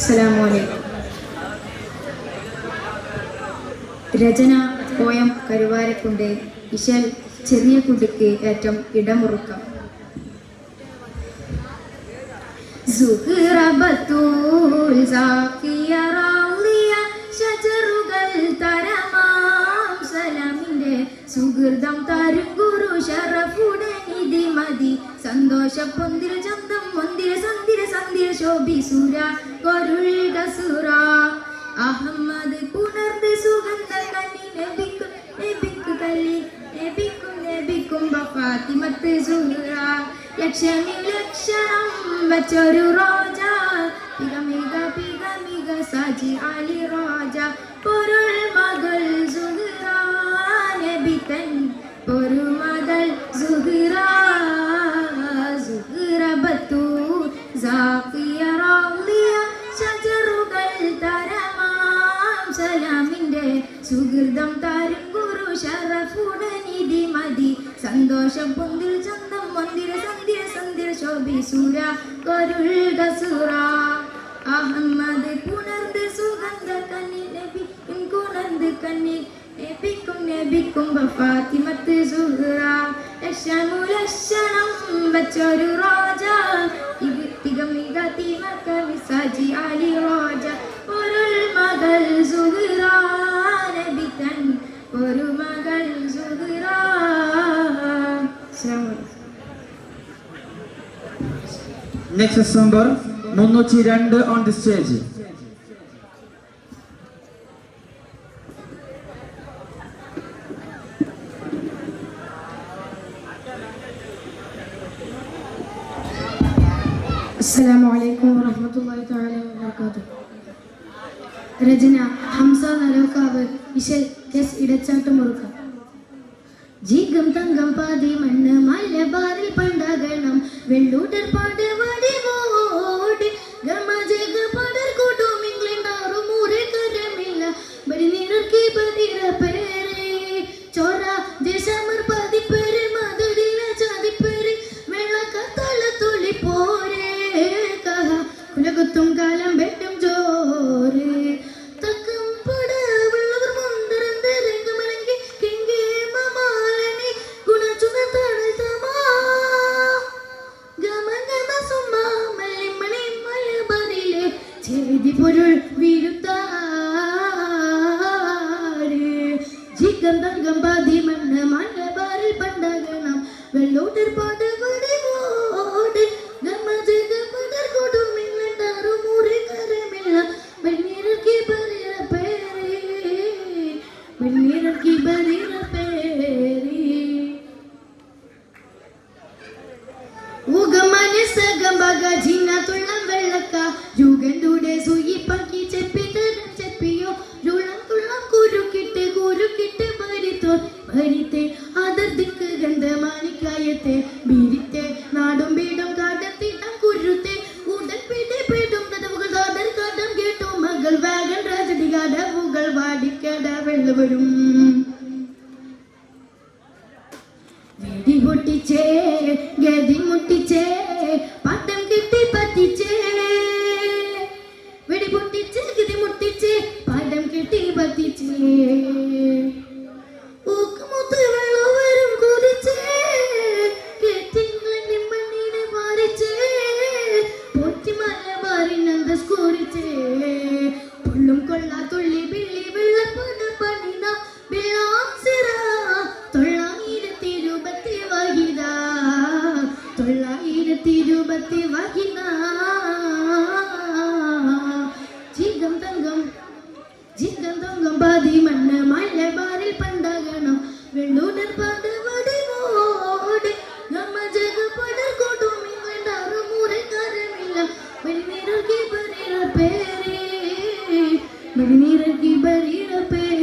അസ്സലാമു അലൈക്കും. രചന പോയം കരുവാരക്കുണ്ട്. ഇശൽ ചെറിയ കുട്ടിക്ക് ഏറ്റവും ഇടമുറുക്കം. സലാമിന്റെ സുഹൃതം തരും ഗുരു ഷറഫുടനിധി മതി സന്തോഷ പൊന്തിര ചന്തം മന്ദിര സന്ദിര സന്ദിര ശോഭി സുര കൊരുൾ കസുര അഹമ്മദ് പുണർന്ന് സുഗന്ധ കണ്ണി നബിക്കും നബിക്കു കല്ലി നബിക്കും നബിക്കും ഫാത്തിമത്ത് സുഹറ ലക്ഷണി ലക്ഷണം വച്ചൊരു റോജ പികമിക പികമിക സജി അലി റോജ പൊരുൾ മകൾ സുഹറ നബി തൻ ഒരു മകൾ സുഹറ സുഹറ ബത്തു സാഖിയ റാളിയ ഷജറുകൾ തരമാം സലാമിന്റെ സുഹൃതം തരും ഗുരു ഷറഫുടനിധി മതി സന്തോഷം പൊന്തിൽ ചന്തം മന്ദിര സന്ദിര സന്ദിര ശോഭി സുര കൊരുൾ കസുര അഹമ്മദ് പുണർന്ന് സുഗന്ധ കണ്ണി നബി കുണർന്ന് കണ്ണി നബിക്കും നബിക്കും ഫാത്തിമത്ത് സുഹറ ലക്ഷണം വച്ചൊരു റോജ തികമിക തിമക വിസജി അലി റോജ പൊരുൾ മകൾ സുഹറ നബി തൻ ഒരു മകൾ Suhara. Next number 302 on the stage. അസ്സലാമു അലൈക്കും വറഹ്മത്തുള്ളാഹി തആല വബറകാതുഹു. രചന ഹംസ നലോക്കാവ്. ഇശൽ കെസ് ഇടച്ചാട്ടുമുറുക്ക. ജീഗം തങ്കം പാതി മണ്ണ് മലബാറിൽ പണ്ടാകണം വെള്ളൂട്ടർ പാട് വടിവോട് ഗമജഗ പടർ കൂട്ടും ഇംഗ്ലണ്ടാറു മൂരെ കരമില്ല ബടി നിറക്കി ബദിര പേരെ ചോര ദേശമർ പതിപ്പേരെ മധുരില ചതിപ്പേരെ വെള്ളക്കത്തള തുള്ളി പോരെ കഹ കുലകുത്തും കാലം വെട്ടും ജോരെ തക്കം പട വെള്ളവർ മുന്തരന്ത രംഗമലങ്കി കിങ്കേ മമാലനി ഗുണചുന തടതമാ ഗമഗമ സുമ മല്ലിമണി മലബാറിലെ ചെവിതി പൊരുൾ വീരുത്താരെ ജീകം തങ്കം പാതി മണ്ണ് മലബാറിൽ പണ്ടാകണം വെള്ളൂട്ടർ പാട്ട് വടിവോട് ഗമജഗ പടർ കൂട്ടും ഇംഗ്ലണ്ടാറു മൂരെ കരമില്ല വെണ്ണീരക്കി ബരീര പേരെ വെണ്ണീരക്കി ബരീര പേരെ ഊഗമനസഗംബഗ ജിന്നത്തുള്ളം വെള്ളക്ക ജുഗന്തൂടെ സൂയിപ്പാക്കി ചെപ്പി തരം ചെപ്പിയോ ജുളം തുള്ളം കുരുക്കിട്ട് കുരുക്കിട്ട് ഭരിത്തോ ഭരിത്തെ അതിർത്തിക്ക് ഗന്ധമാനിക്കായത്തെ ബീരിത്തെ നാടും വീടും കാട്ടത്തിട്ടം കുരുത്തെ ഉടൻ പിടി പിടും കഥവുകൾ കാതർ കാട്ടം കേട്ടു മകൾ വാഗൻ രാജടി കടവുകൾ വാടിക്കട വെള്ളവരും വെടി പൊട്ടിച്ചേ ഗതി മുട്ടിച്ചേ പട്ടം കിട്ടി പറ്റിച്ചേ വെടി പൊട്ടിച്ചേ ഗതി മുട്ടിച്ചേ പടം കിട്ടി പറ്റിച്ചേ ഊക്കുമുത്ത് വെള്ളവരും കുതിച്ചേ കെട്ടിങ്ങളെ മണ്ണിനെ മാറിച്ചേ പൊറ്റി മലബാറിനന്ത സ്കൂരിച്ചേ പുള്ളും കൊള്ളാ തുള്ളി ബിള്ളി വെള്ളപ്പട പണിന ബിള്ളാം സിറ 920 വഹിദ 920 വഹിദ ജീഗം തങ്കം പാതി മണ്ണ് മലബാറിൽ പണ്ടാകണം വെള്ളൂടർ പാട് വടിവോട് ഗമജഗ പടർ കൂട്ടും ഇംഗ്ലണ്ടാറു മൂരെ കരമില്ല വെണ്ണീരക്കി ബരീര പേരെ വെണ്ണീരക്കി ബരീര പേരെ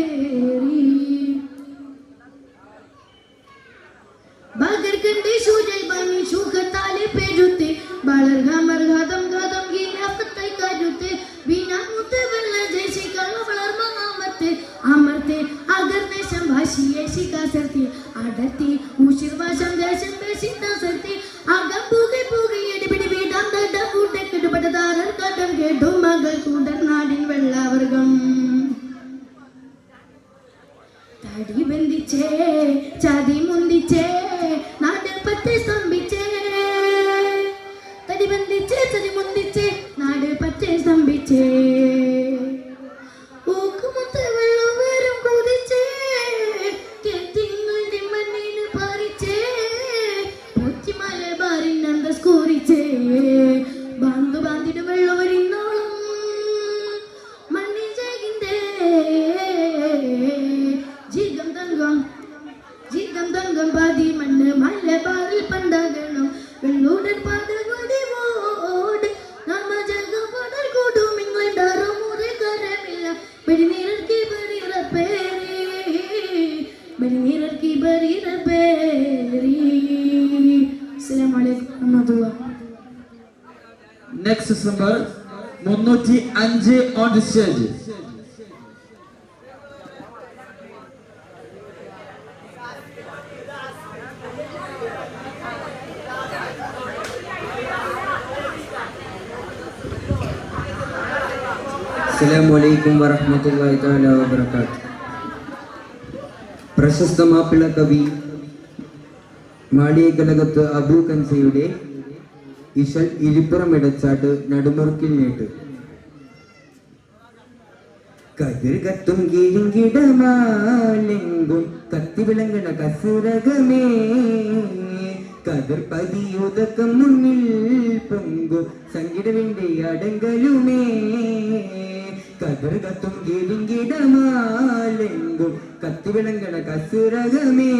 बागर कंडे सूजल बनी सुखताले पेजुते बालर घामर घादम घादम गीना पत्ते काजुते बिना मुते वल्ला जैसी कालो बलर मंगामते अमरते अगर ने संभाषी ऐसी का सरती आडती उशिरवा संदेशन बेसिता सरती आगा पूगे पूगे ये बिड़ी बिड़ी डांडा डाबू टेक डबड़दार काटम के डोमागल Next number 305 on the stage. അസ്സലാമലൈക്കും വറഹ്മത്തുള്ളാഹി തആല വബറകാതുഹു. പ്രശസ്ത മാപ്പിള കവി മാളികലകത്ത് അബൂ കൻസയുടെ ഇശൽ ഇരിപ്പുറം ഇടച്ചാട്ട് നടുമുറുക്കിൽ നീട്ട്. കതിർ കത്തും കിഴിങ്കിടമാലെങ്കും കത്തി വിളങ്ങണ കസുരകമേ, കതിർ പതിയുതക്കം മുന്നിൽ പൊങ്കും സങ്കിടവിന്റെ അടങ്കലുമേ. കതിർ കത്തും കിഴിങ്കിടമാലെങ്കും കത്തി വിളങ്ങണ കസുരകമേ,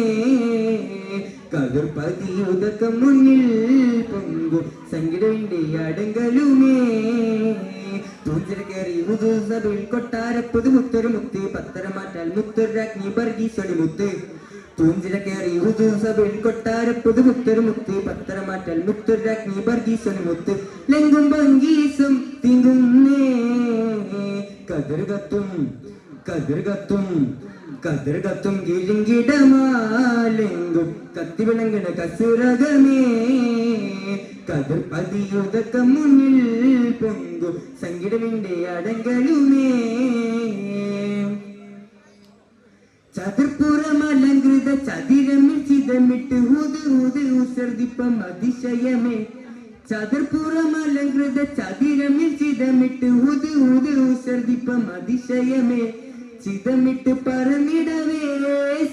കതിർ പതിയുതക്കം മുന്നിൽ പൊങ്കും സങ്കിടവിന്റെ അടങ്കലുമേ. തൂഞ്ചിര കയറി സഭയിൽ കൊട്ടാര പുതുമുത്തൊരു മുത്ത്, പത്തര മാറ്റാൽ മുത്തൊരാജ്ഞി ബർഗീസൊളി മുത്ത്. തൂഞ്ചിര കയറി സഭയിൽ കൊട്ടാര പുതുമുത്തൊരു മുത്ത്, പത്തര മാറ്റാൽ മുത്തൊരാജ്ഞി ബർഗീസൊളി മുത്ത്. ലെങ്കും ബംഗീസും തിങ്ങുന്നേ, കതിർ കത്തും കതിർ കത്തും കതിർ കത്തും കിഴിങ്കിടമാലെങ്കും കത്തി വിളങ്ങണ കസുരകമേ, കതിർ പതിയുതക്കം മുന്നിൽ പൊങ്കും സങ്കിടവിന്റെ അടങ്കലുമേ. ചതുർപ്പുറമലങ്കൃത ചതിരമിൽ ചിതമിട്ട് ഊത് ഊത് ഉസർദിപ്പം അതിശയമേ. ചതുർപ്പുറമലങ്കൃത ചതിരമിൽ ചിതമിട്ട് ഊത് ഊത് ഉസർദിപ്പം അതിശയമേ. ചിതമിട്ട് പറന്നിടവേ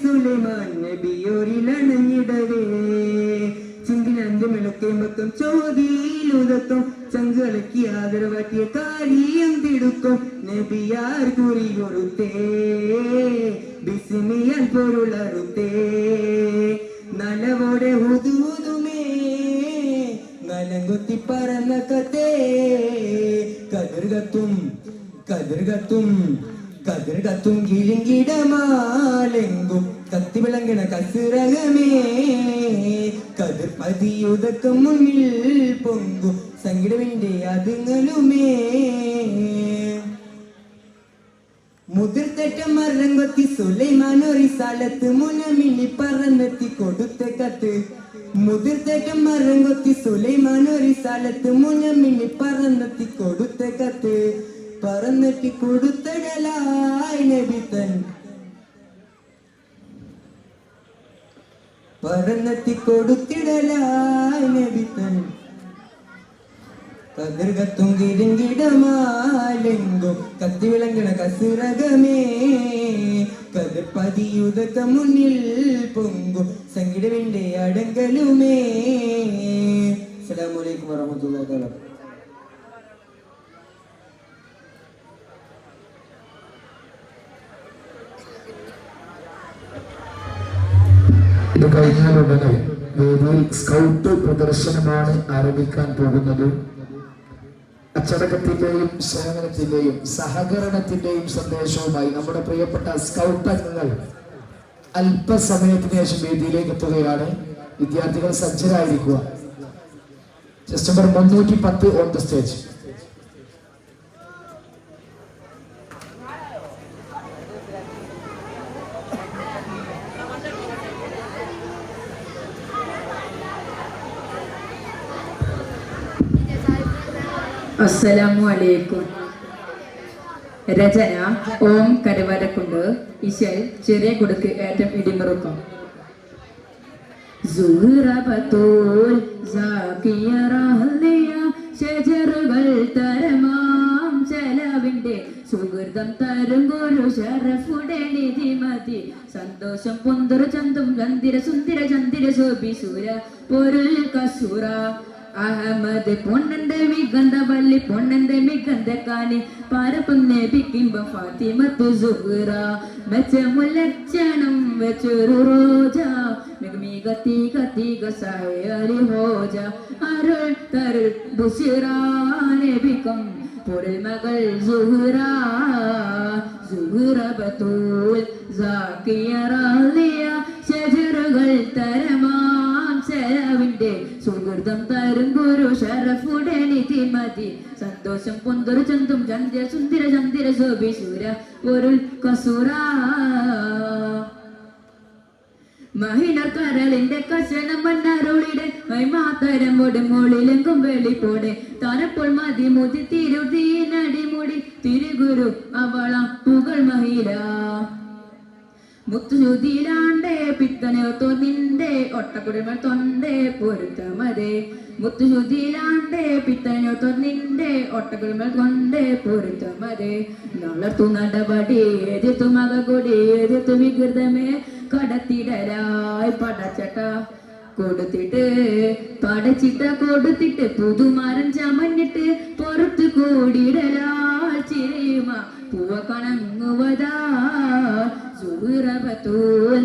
സുലൈമാൻ നബിയോരിലണഞ്ഞിടവേ. ചിന്തിനന്റെ മിളക്കേമ്പക്കം ചോദിയിലുതക്കം ചങ്കളക്കി ആദരവാറ്റിയ കാര്യം തിടുക്കം. നബിയാർ കുറി കൊടുത്തേ ബിസ്മിയാൽ പൊരുളറുത്തേ. നലവോടെ ഊതുമേ നലങ്കൊത്തി പറന്ന കത്തേ. കതിർ കത്തും കതിർ കത്തും കതിർ കത്തും കിഴിങ്കിടമാലെങ്കും കത്തി വിളങ്ങണ കസുരകമേ, കതിർ പതിയുതക്കം മുന്നിൽ പൊങ്കും സങ്കിടവിന്റെ അതുങ്ങളുമേ. മുതിർത്തറ്റ മരംകൊത്തി സുലൈമാനൊരു സ്ഥലത്ത് മുനമിനി പറന്നെത്തി കൊടുത്ത കത്ത്. മുതിർത്തറ്റ മരംകൊത്തി സുലൈമാനൊരു സ്ഥലത്ത് മുനമിനി പറന്നെത്തി കൊടുത്ത കത്ത്. പറന്നെത്തി കൊടുത്തടലായി നബിതൻ, പറന്നെത്തി കൊടുത്തിടലായി നബിതൻ. കതിർ കത്തും കിഴിങ്കിടമാലെങ്കും കത്തി വിളങ്ങണ കസുരകമേ, കതിർ പതിയുതക്കം മുന്നിൽ പൊങ്കും സങ്കിടവിന്റെ അടങ്കലുമേ. അസ്സലാമു അലൈക്കും വറഹ്മത്തുള്ളാഹി തആല. ഇത് കഴിഞ്ഞാലുടനെ വേദിയിൽ സ്കൗട്ട് പ്രദർശനമാണ് ആരംഭിക്കാൻ പോകുന്നത്. അച്ചടക്കത്തിന്റെയും സേവനത്തിന്റെയും സഹകരണത്തിന്റെയും സന്ദേശവുമായി നമ്മുടെ പ്രിയപ്പെട്ട സ്കൗട്ട് അംഗങ്ങൾ അല്പസമയത്തിന് ശേഷം വേദിയിലേക്ക് എത്തുകയാണ്. വിദ്യാർത്ഥികൾ സജ്ജരായിരിക്കുക. Just number 310 on the stage. അസ്സലാമു അലൈക്കും. രചന ഓം കരുവരക്കുണ്ട്. ഇശൽ ചെറിയ കൊടുക്ക് ഏറ്റം ഇടിമുറുക്കം. സുഹ്റബത്തുൽ സാക്കിയ റഹ്ലിയ ഷജറുകൾ തരമാം ചെലവിന്റെ സുഹൃതം തരും ഗുരു ഷറഫുടെ നിധിമതി. സന്തോഷം പൊന്തുറ ചന്തും ഗന്ധിര സുന്ദര ചന്ദിര ശോഭി സൂര പൊരുൾ കസുര. അഹമ്മദ് പൊണ്ണന്റെ മികന്ത വള്ളി പൊണ്ണന്റെ മികന്ത കാനി പാരപ്പൊന്നെ പിക്കുമ്പ ഫാത്തിമത്തു സുഹ്റ. മെച്ചമുല്ലക്ഷണം വെച്ചൊരു റോജ മിക തീക തീക സഹരി ഹോജ. അരുൾ തരുൾ ബുഷിറാനബിക്കും പൊരുൾ മകൾ സുഹ്റ. സുഹ്റ ബത്തൂൽ സാക്കിയ റളിയ ഷജറുകൾ തരമാം സലാവിന്റെ സുഹൃതം തരും ഗുരു ഷറഫുടെ നിധി മതി സന്തോഷം പൊന്തൊരു ചന്തും ചന്ദ്ര സുന്ദര ചന്ദ്ര ശോഭിശൂര പൊരുൾ കസൂറ മഹിണർ കരളിന്റെ കഷണം മണ്ണാരോളിടെ മാത്തരമോട് മോളിലെങ്കും വെളിപ്പോടെ താനപ്പോൾ മതി മുതി തിരുതീനടിമുടി തിരുഗുരു അവള പുകൾ മഹില മുത്തുചുതിയിലാണ്ടേ പിത്തനോ നിന്റെ ഒട്ടക്കുടിമൽ തൊണ്ടേ പൊരുത്തമതേ മുത്തുചുതിയിലാണ്ടേ പിത്തനോ നിന്റെ ഒട്ടക്കുടിമൽ കൊണ്ടേ പൊരുത്തമതേ നളർത്തു നടപടി എതിർത്തു മകകൊടി എതിർത്തു വികൃതമേ കടത്തിടലായി പടച്ചട്ട കൊടുത്തിട്ട് പടച്ചിട്ട കൊടുത്തിട്ട് പുതുമാരൻ ചമഞ്ഞിട്ട് പുറത്തു കൂടിടലാൽ ചിരിയുമ പൂവ കണങ്ങുവതാ സുഹൃബത്തൂൽ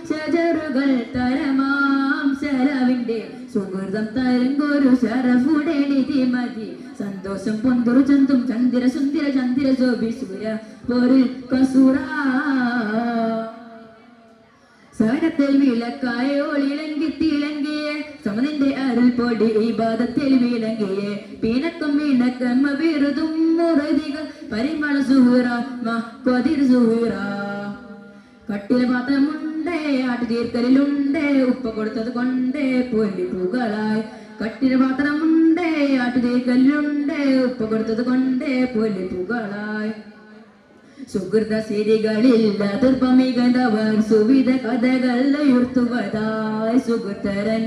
ഷജറുകൾ തരമാം ശരവിന്റെ സുഹൃതം തരങ്കൊരു ശരഫുടെ നിധി മതി സന്തോഷം പൊന്തൊരു ചന്തും ചന്ദ്ര സുന്ദര ചന്ദ്ര ശോഭി സൂര്യ പൊരുൾ കസൂറ സഹനത്തിൽ വിളക്കായ ഒളിളങ്കി തിളങ്ങിയെ സമനിന്റെ അരുൾ പൊടി ഇബാദത്തിൽ വിളങ്ങിയെ പീനക്കം വീണക്കമ്മ വിരുതും മുറതികൾ പരിമള സുഹുറ കൊതിർ സുഹുറ കട്ടില പാത്രമുണ്ടേ ആട്ടുതീർക്കലിലുണ്ടേ ഉപ്പ കൊടുത്തത് കൊണ്ടേ പൊല്ലി പൂകളായി കട്ടില പാത്രമുണ്ടേ ആട്ടുതീർക്കലിലുണ്ടേ ഉപ്പ കൊടുത്തത് കൊണ്ടേ പൊല്ലി പൂകളായി സുഹൃത സിരികളില്ല ദുർഭമികന്തവർ സുവിധ കഥകൾ ഉയർത്തുവതായി സുഹൃത്തരൻ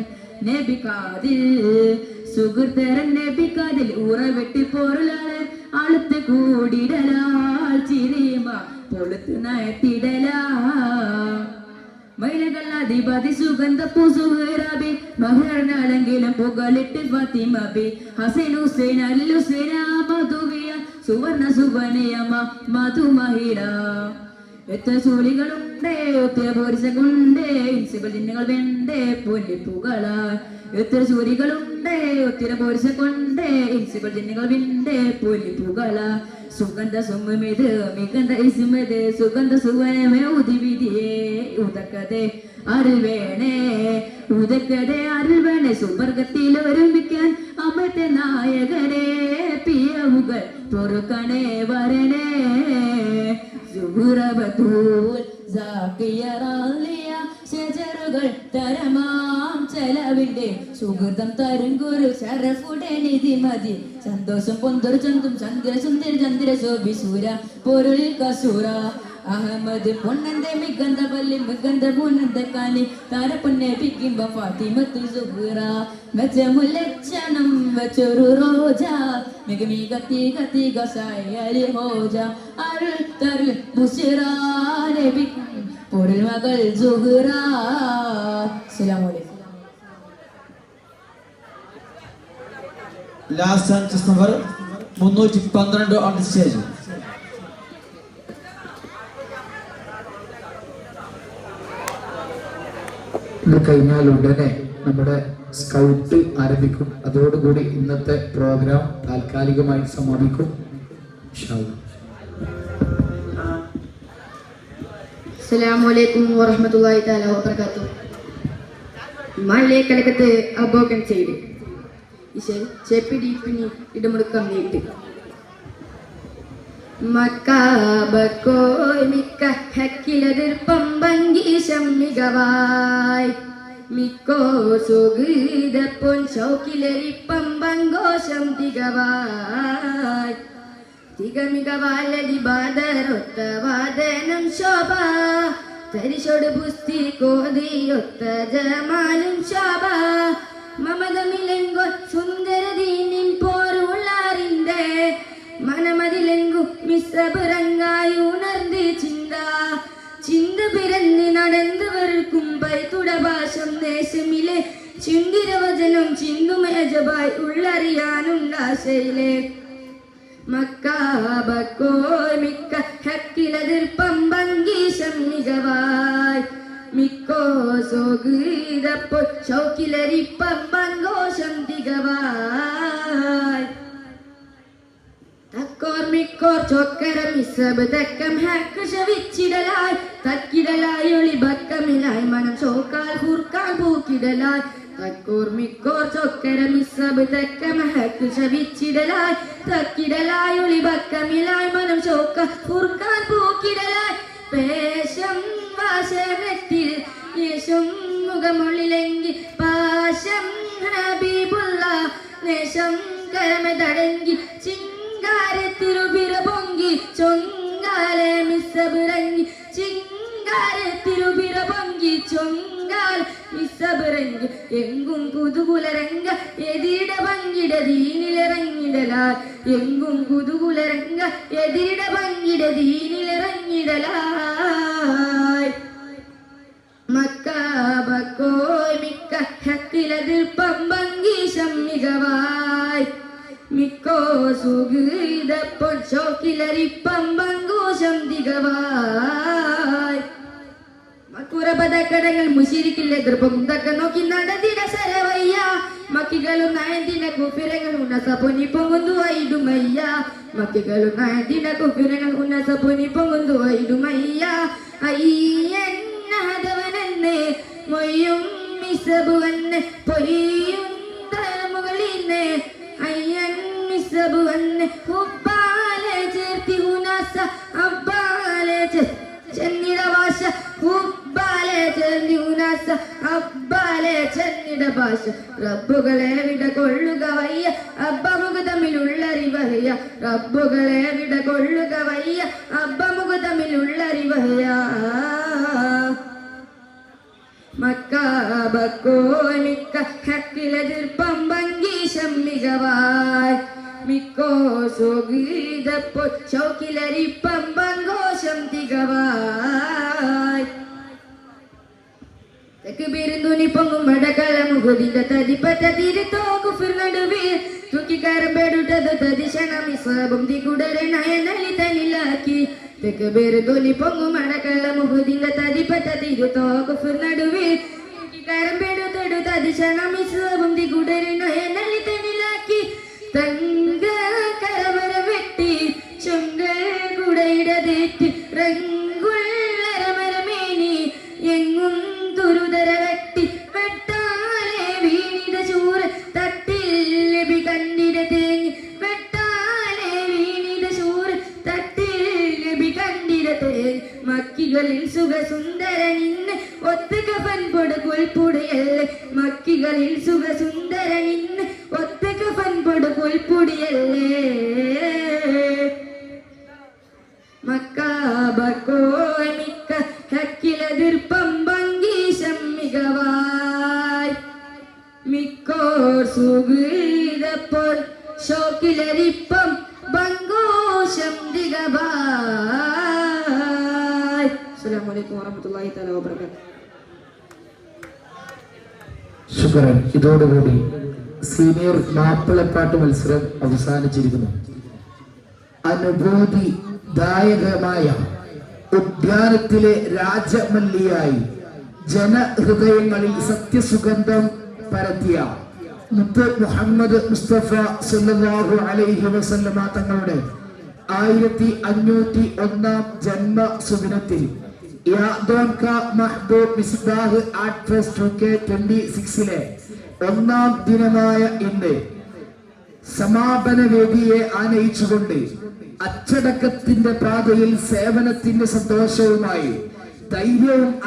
നബിക്കാതിൽ ഉറവെട്ടി പോറലാളെ അളുത്ത് കൂടിടലാൽ ചിരിമ പൊളുത്ത് നയത്തിടലാ മൈലകൾ അധിപതി സുഗന്ധ പൂസുഹറാബി മഹർനാളെങ്കിലും പുകളിട്ട് ഫാത്തിമബി ഹസൈൻ ഹുസൈൻ അൽ ഹുസൈന മധുവിയ സുവർണ സുവനയമ്മ മധുമഹിള എത്ര ചൂലികളുണ്ടേ ഒത്തിരി പോരിസകളുണ്ടേ ഇൻസിബൽ ചിഹ്നങ്ങൾ വേണ്ടേ പൊന്നിപ്പുകളാൽ എത്ര ചൂലികളുണ്ടേ ഒത്തിരി പോരിസ കൊണ്ടേ ഇൻസിബൽ ചിഹ്നങ്ങൾ വേണ്ടേ പൊന്നിപ്പുകള സുഗന്ധ സുമ്മിത് മികന്ധ ഇസ്മത് സുഗന്ധ സുവനമേ ഉദിവിധിയേ ഉദക്കതേ അരുൾ വേണേ ഉദക്കതേ അരുൾ വേണേ സുവർഗത്തിൽ ഒരുമിക്കാൻ അമൃത നായകനെ പിയവുകൾ പൊറുക്കണേ വരണേ ഷജറുകൾ തരമാം ചെലവിന്റെ സുഹൃതം തരും ഗുരു ഷറഫുടെ നിധി മതി സന്തോഷം പൊന്തൊരു ചന്തും ചന്ദ്ര സുന്ദര ചന്ദ്ര ശോഭി സൂര പൊരുൾ കസൂര അഹമ്മദ് പൊന്നന്റെ മികന്ത പല്ലി മികന്ത പൊന്നന്ത കാലി താര പൊന്നെ പിക്കുമ്പോ ഫാത്തിമത്ത് സുഹറ മെച്ചമുലക്ഷണം വെച്ചൊരു റോജ മികമി കത്തി കത്തി ഗസായി ഹോജ അരുൾ തരുൾ ബുഷിറാനെ പൊരുൾ മകൾ സുഹറ. അസ്സലാമു അലൈക്കും. Last and number 312 on the stage. ഇത് കഴിഞ്ഞാൽ ഉടനെ നമ്മുടെ സ്കൗട്ട് ആരംഭിക്കും. അതോടുകൂടി ഇന്നത്തെ പ്രോഗ്രാം താൽക്കാലികമായി സമാപിക്കും. അസ്സലാമു അലൈക്കും വറഹ്മത്തുള്ളാഹി തആല വബറകാതുഹു. മലേ കലകത്തെ അബോകൻ ചെയ്തു ഇശേ ചെപ്പിടിപ്പിനി ഇടമുടുക്കം നീട്ടി മക്കാബക്കോയ് മിക്ക ഹക്കിലതിർപ്പം ഭംഗീശം മികവായ് മിക്കോ സുഗീതപ്പൊൻ ശൗക്കിലരിപ്പം ഭംഗോശം തികവായ് തികമികവാലതി ബാദരൊത്ത വാദനം ശോഭ തരിശോട് പുസ്തി കോതിയൊത്ത ജമാലും ശോഭ മമതമിലെങ്കോ സുന്ദരദീനിൻ പോരുള്ളാറിന്റെ മനമതിലെങ്കും മിശ്രപുരങ്ങായി ഉണർന്ന് ചിന്ത പിറന്ന് നടന്നവർക്കും പൈത്തുടഭാഷം ദേശമിലെ ചിന്തിരവചനം ചിന്തുമേജബായി ഉള്ളറിയാനുണ്ടാശയിലെ മക്കാബക്കോയ് മിക്ക ഹക്കിലതിർപ്പം ഭംഗീശം മികവായ് മിക്കോ സോഗീതപ്പോ ശൗക്കിലരിപ്പം ഭംഗോശം തികവായ് തക്കോർ മിക്ക മിക്കോർ ചൊക്കര മിസബ് തെക്കം ഹാക്ക് ശവിച്ചിടലായി തക്കിടലായി ഒളിബക്കമിലായി മനം ചോക്കാൽ ഹുർക്കാൻ പൂക്കിടലായി തക്കൂർ മിക്കോർ ചൊക്കര മിസബ് തെക്കം ഹാക്ക് ശവിച്ചിടലായി തക്കിടലായി ഒളിബക്കമിലായി മനം ചോക്കാൽ ഹുർക്കാൻ പൂക്കിടലായി പേശം വാശമെത്തിൽ യേശും മുഖമൊളിലെങ്കി പാശം ഹബീബുള്ള നേശം കരമതടങ്കി ചിങ്കാരത്തിരുപിര പൊങ്കി ചൊങ്കാലെ മിസ്സബിറങ്ങി ചിങ്കാരത്തിരുപിര പൊങ്കി ചൊങ്കാൽ മിസ്സബിറങ്ങി എങ്കും പുതുകുലരംഗ എതിരിട പങ്കിട ദീനിലിറങ്ങിടലാൽ എങ്കും പുതുകുലരംഗ എതിരിട പങ്കിട ദീനിലിറങ്ങിടലാൽ മക്കാബക്കോയ് മിക്ക ഹക്കിലതിർപ്പം ഭംഗീശം മികവായ് മിക്കോ സുഗീതപ്പൊൻ ഷോക്കിലരിപ്പം പങ്കൂശം തികവായ് മക്കുറപതക്കടങ്ങൾ മുശിരിക്കില്ല എതിർപ്പൊക്കെ നോക്കി നടന്നിട സരവയ്യ മക്കികളും നയന്തിന കുഫിരങ്ങൾ ഉന്നസ പൊന്നി പൊങ്ങുന്നു വൈടുമയ്യ മക്കികളും നയന്തിന കുഫിരങ്ങൾ ഉന്നസ പൊന്നി പൊങ്ങുന്നു വൈടുമയ്യ അയ്യൻ ഹദവനെന്ന് മൊയ്യും മിസബുവന്ന് പൊയ്യും തലമുകളിന്ന് അയ്യൻ മിസബുവന്ന് ഹുബ്ബാലെ ചേർത്തി ഉനസ അബ്ബാലെ ചെന്നിട ഭാഷ ഹുബ്ബാലെ ചേർത്തി ഉനസ അബ്ബാലെ ചെന്നിട ഭാഷ റബ്ബുകളെ വിട കൊള്ളുക വയ്യ അബ്ബമുഖ തമ്മിലുള്ളറിവഹ്യ റബ്ബുകളെ വിട കൊള്ളുക വയ്യ അബ്ബമുഖ തമ്മിലുള്ളറിവഹ്യ മക്കാബക്കോയ് മിക്ക ഹക്കിലെതിർപ്പം ഭംഗീശം മികവായ് മിക്കോ സുഗീതപ്പോ ഷൗക്കിലരിപ്പം പങ്കോശം തികവായ് തെക്കുബിരുന്തുനി പൊങ്ങും മടക്കളമുഖുതിന്റെ തതിപ്പറ്റ തിരുത്തോ കുഫിർ നടുവിൽ തൂക്കിക്കാരം പേടുട്ടത് തതിശണമിസബും തികുടരണയ നലിതനിലാക്കി തെക്കുബിരുന്തുനി പൊങ്ങും മടക്കളമുഖുതിന്റെ തതിപ്പറ്റ തിരുത്തോ കുഫിർ നടുവിൽ തൂക്കിക്കാരം പേടുത്തടു തതിശണമിസബും തികുടരണയ നലിതനിലാക്കി തങ്ക കരവര വെട്ടി ചൊങ്കൾ കുടയിടതേറ്റ് റങ്കുള്ളരമരമേനി എങ്ങും തുരുതര വെട്ടി വെട്ടാലെ വീണിട ചൂറ് തട്ടിൽ ലഭി കണ്ടിട തേങ്ങി വെട്ടാലെ വീണിട ചൂറ് തട്ടിൽ ലഭി കണ്ടിട തേങ്ങി മക്കികളിൽ സുഖസുന്ദരനിന്ന് ഒത്തുകഫൻ പൊടുകുൽപ്പുടിയല്ലേ മക്കികളിൽ സുഖസുന്ദരനിന്ന് ഒത്തുകഫൻ പൊടുകുൽപ്പുടിയല്ലേ മക്കാബക്കോയ് മിക്ക ഹക്കിലെതിർപ്പം ഭംഗീശം മികവായ് മിക്കോർ സുഗീതപ്പോൾ ഷോക്കിലരിപ്പം ഭംഗോശം തികവായ്. അസ്സലാമു അലൈക്കും വറഹ്മത്തുള്ളാഹി തആല വബറകാതുഹു. ശുക്രൻ. ഇതോടുകൂടി സീനിയർ മാപ്പിളപ്പാട്ട് മത്സരം അവസാനിച്ചിരിക്കുന്നു. അനുഭൂതി ദായകമായ ഉദ്യാനത്തിലെ രാജമല്ലിയായി ജനഹൃദയങ്ങളിൽ സത്യസുഗന്ധം പരത്തിയ മുത്ത് മുഹമ്മദ് മുസ്തഫ സല്ലല്ലാഹു അലൈഹി വസല്ലമ തങ്ങളുടെ 1501 ജന്മസുദിനത്തിൽ ആർട്ട് ഫെസ്റ്റ് 2026 ഒന്നാം ദിനമായ ഇന്ന് സമാപന വേദിയെ ആനയിച്ചുകൊണ്ട് അച്ചടക്കത്തിന്റെ പാതയിൽ സേവനത്തിന്റെ സന്തോഷവുമായി ധൈര്യവും